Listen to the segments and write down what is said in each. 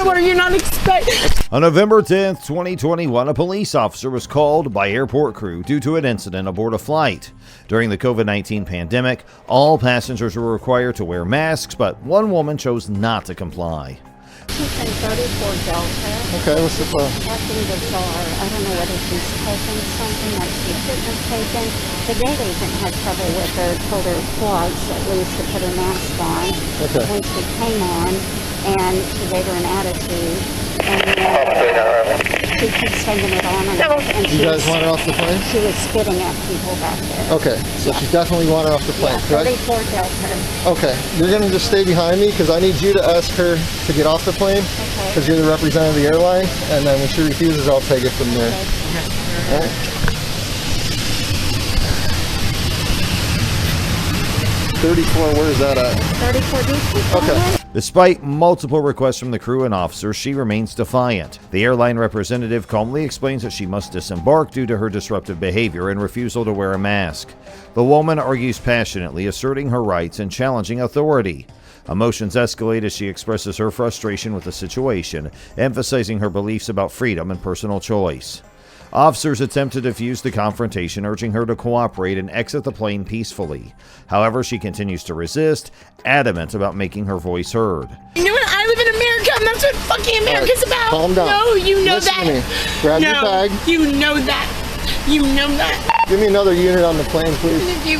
where you're not expecting. On November 10th, 2021, a police officer was called by airport crew due to an incident aboard a flight. During the COVID-19 pandemic, all passengers were required to wear masks, but one woman chose not to comply. She's in 34 Delta. Okay, what's the problem? Acting bizarre. I don't know whether she's taken something that she shouldn't have taken. The gate agent had trouble with her, told her twice at least to put her mask on. Okay. When she came on, and she gave her an attitude. And then she keeps taking it on and off. And You guys want her off the plane? she was spitting at people back there. Okay, so she definitely want her off the plane, correct? 34 Delta. Okay, you're gonna just stay behind me because I need you to ask her to get off the plane because you're the representative of the airline, and then when she refuses, I'll take it from there. All right. 34, where's that at? 34 DC. Okay. Despite multiple requests from the crew and officers, she remains defiant. The airline representative calmly explains that she must disembark due to her disruptive behavior and refusal to wear a mask. The woman argues passionately, asserting her rights and challenging authority. Emotions escalate as she expresses her frustration with the situation, emphasizing her beliefs about freedom and personal choice. Officers attempt to defuse the confrontation, urging her to cooperate and exit the plane peacefully. However, she continues to resist, adamant about making her voice heard. You know what? I live in America, and that's what fucking America's about. Calm down. No, you know Listen that. to me. Grab your bag. You know that. You know that. Give me another unit on the plane, please. If you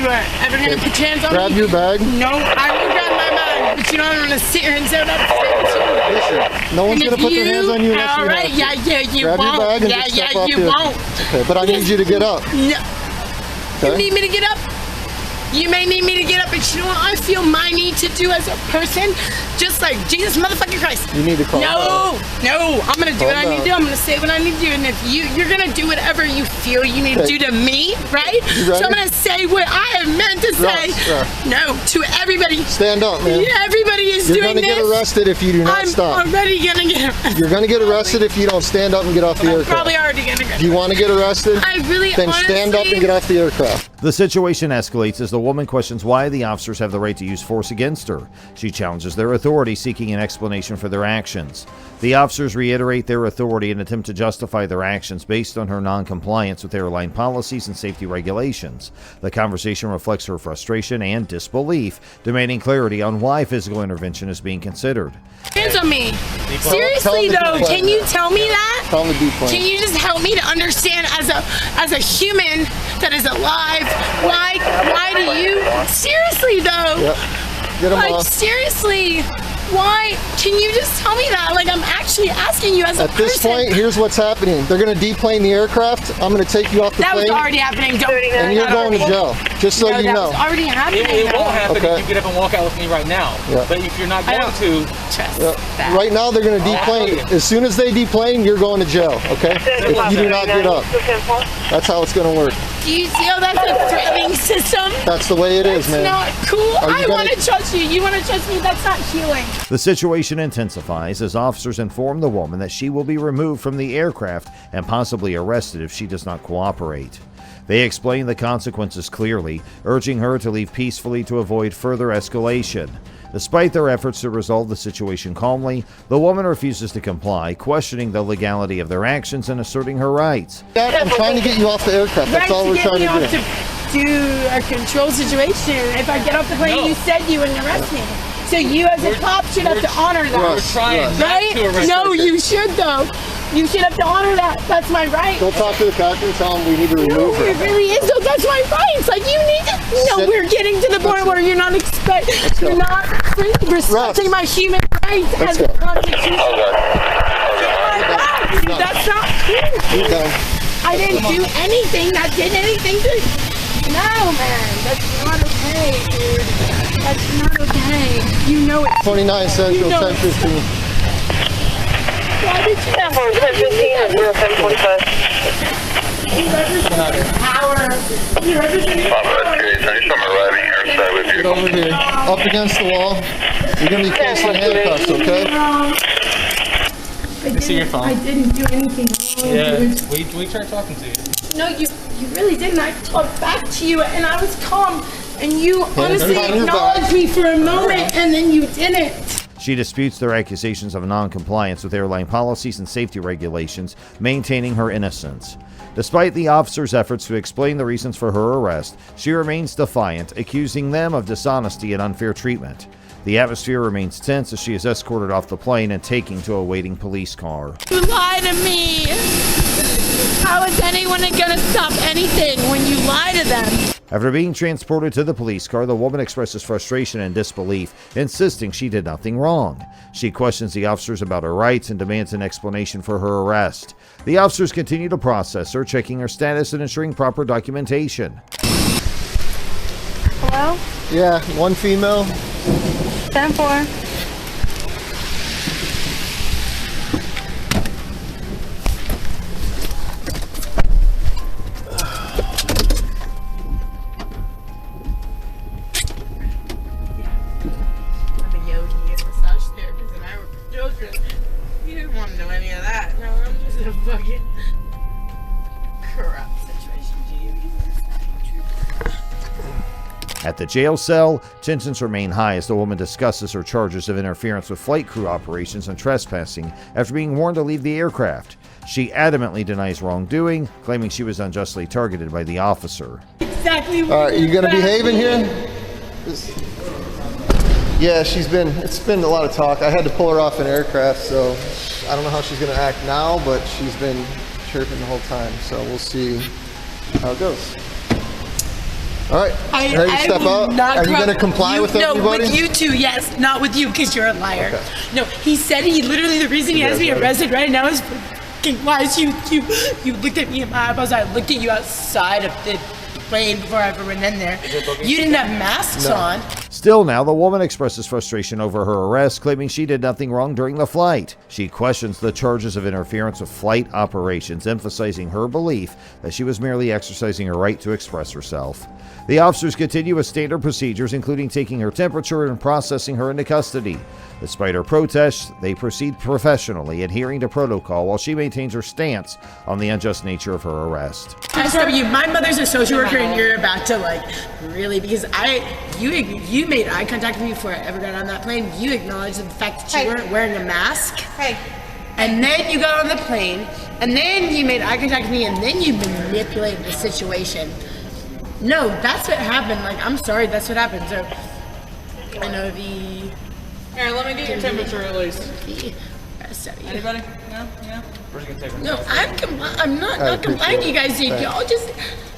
are ever gonna put your hands on Grab me, your bag. no, I will grab my bag. But you know I'm gonna sit here and say what I have to say to you. Listen, no one's And gonna if put their hands on you unless all you right, have to. you Grab won't. your bag and just step off you here. won't. Okay, but I need you to get up. No. Okay? You need me to get up? You may need me to get up, but you know what I feel my need to do as a person? Just like Jesus motherfucking Christ. You need to calm down. No, I'm gonna do Calm what I need to do. down. I'm gonna say what I need to do. And if you're gonna do whatever you feel you need to do to me, right? You ready? So I'm gonna say what I have meant to say. No, to everybody. Stand up, man. Everybody is You're doing gonna this. get arrested if you do not I'm stop. already gonna get arrested. You're gonna get arrested if you don't stand up and get off the I'm aircraft. probably already gonna get Do you want to get arrested? I really Then stand up and get off the aircraft. The situation escalates as the woman questions why the officers have the right to use force against her. She challenges their authority, seeking an explanation for their actions. The officers reiterate their authority and attempt to justify their actions based on her non-compliance with airline policies and safety regulations. The conversation reflects her frustration and disbelief, demanding clarity on why physical intervention is being considered. hands on me. Seriously though, can you tell me that? Tell them to deplane. Can you just help me to understand as a human that is alive, why do you seriously though? Yep. Get them Like off. seriously, why? Can you just tell me that? Like I'm actually asking you as a At this person. point, here's what's happening. They're going to deplane the aircraft. I'm going to take you off the That was plane. already happening. Don't. And you're going to jail. Just so you that know. was already happening. It won't happen Okay. if you get up and walk out with me right now. Yeah. But if you're not I going don't to, trust Yeah. that. Right now, they're going to deplane. As soon as they deplane, you're going to jail, okay? If you do not get up. That's how it's going to work. Do you feel that's a threatening system? That's the way it is, It's man. not cool. Are you I gonna- want to trust you. You want to trust me? That's not healing. The situation intensifies as officers inform the woman that she will be removed from the aircraft and possibly arrested if she does not cooperate. They explain the consequences clearly, urging her to leave peacefully to avoid further escalation. Despite their efforts to resolve the situation calmly, the woman refuses to comply, questioning the legality of their actions and asserting her rights. I'm trying to get you off the aircraft. That's all we're trying to do. do a control situation. If I get off the plane, No. you said you wouldn't arrest me. So you as a cop should have to honor that. We're trying not Right? to arrest No, her. you should though. You should have to honor that. That's my right. Go talk to the captain and tell him we need to No, remove it her. really is though. That's my rights. Like you need to. No, Sit. we're getting to the point where you're not go. you're not respecting my human rights Let's as a go. constitution. That's not cool. You're done. I didn't do anything that did anything to. No, man, that's not okay, dude. That's not okay. You know it. 29 Central, You know 1015. Why did you have power? You represent Get over here. Up against the wall. You're going to be placed in handcuffs, okay? I see your phone. I didn't do anything wrong, Yeah, dude. we tried talking to you. No, you really didn't. I talked back to you, and I was calm, and you honestly behind your acknowledged back. me for a moment, and then you didn't. She disputes their accusations of non-compliance with airline policies and safety regulations, maintaining her innocence. Despite the officer's efforts to explain the reasons for her arrest, she remains defiant, accusing them of dishonesty and unfair treatment. The atmosphere remains tense as she is escorted off the plane and taken to a waiting police car. You lie to me! How is anyone gonna stop anything when you lie to them? After being transported to the police car, the woman expresses frustration and disbelief, insisting she did nothing wrong. She questions the officers about her rights and demands an explanation for her arrest. The officers continue to process her, checking her status and ensuring proper documentation. Hello? Yeah, one female. 10-4. I'm a yogi and massage therapist, and I work with children. You didn't want to know any of that. No, I'm just in a fucking corrupt situation. At the jail cell, tensions remain high as the woman discusses her charges of interference with flight crew operations and trespassing after being warned to leave the aircraft. She adamantly denies wrongdoing, claiming she was unjustly targeted by the officer. Exactly. All right, you gonna behave in here? Yeah, it's been a lot of talk. I had to pull her off an aircraft, so I don't know how she's gonna act now, but she's been chirping the whole time, so we'll see how it goes. All right, ready to step out? Are you going to comply with everybody? No, with you too, yes. Not with you, because you're a liar. Okay. No, he said literally the reason he has me arrested right now is fucking lies. You looked at me in my eyeballs. I looked at you outside of the plane before I ever went in there. You didn't have masks on. Still now, the woman expresses frustration over her arrest, claiming she did nothing wrong during the flight. She questions the charges of interference with flight operations, emphasizing her belief that she was merely exercising her right to express herself. The officers continue with standard procedures, including taking her temperature and processing her into custody. Despite her protests, they proceed professionally, adhering to protocol while she maintains her stance on the unjust nature of her arrest. SW, my mother's a social worker, and you're about to really, because you made eye contact with me before I ever got on that plane. You acknowledged the fact that you weren't wearing a mask. Hey. And then you got on the plane, and then you made eye contact with me, and then you manipulated the situation. No, that's what happened. I'm sorry, that's what happened. So, I know the... Here, let me get your temperature at least. SW. Anybody? No? Yeah? We're just gonna take one. No, I'm not complaining, you guys. Y'all just...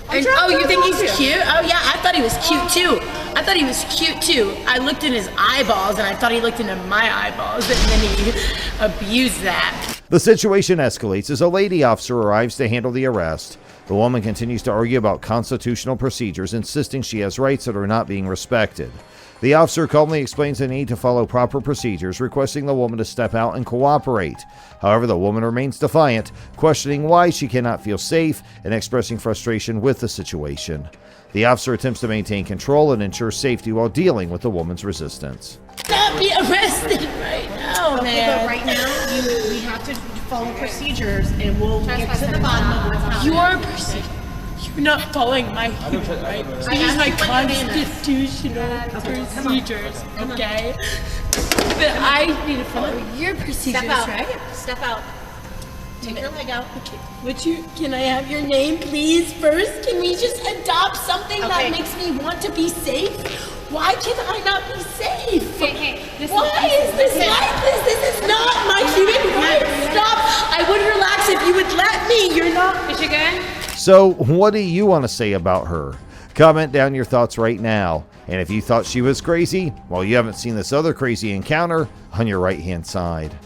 And, you think he's cute? Oh yeah, I thought he was cute too. I looked in his eyeballs, and I thought he looked into my eyeballs, and then he abused that. The situation escalates as a lady officer arrives to handle the arrest. The woman continues to argue about constitutional procedures, insisting she has rights that are not being respected. The officer calmly explains the need to follow proper procedures, requesting the woman to step out and cooperate. However, the woman remains defiant, questioning why she cannot feel safe and expressing frustration with the situation. The officer attempts to maintain control and ensure safety while dealing with the woman's resistance. Not be arrested right now, man. But right now, we have to follow procedures, and we'll get to the bottom of what's happening. You're not following my human rights. These are my constitutional procedures, okay? But I need to follow your procedures, right? Step out. Take your leg out. Can I have your name, please, first? Can we just adopt something that makes me want to be safe? Why can I not be safe? Why is this like this? This is not my human rights. Stop. I would relax if you would let me. You're not. Is she good? So, what do you want to say about her? Comment down your thoughts right now. And if you thought she was crazy, well, you haven't seen this other crazy encounter on your right-hand side.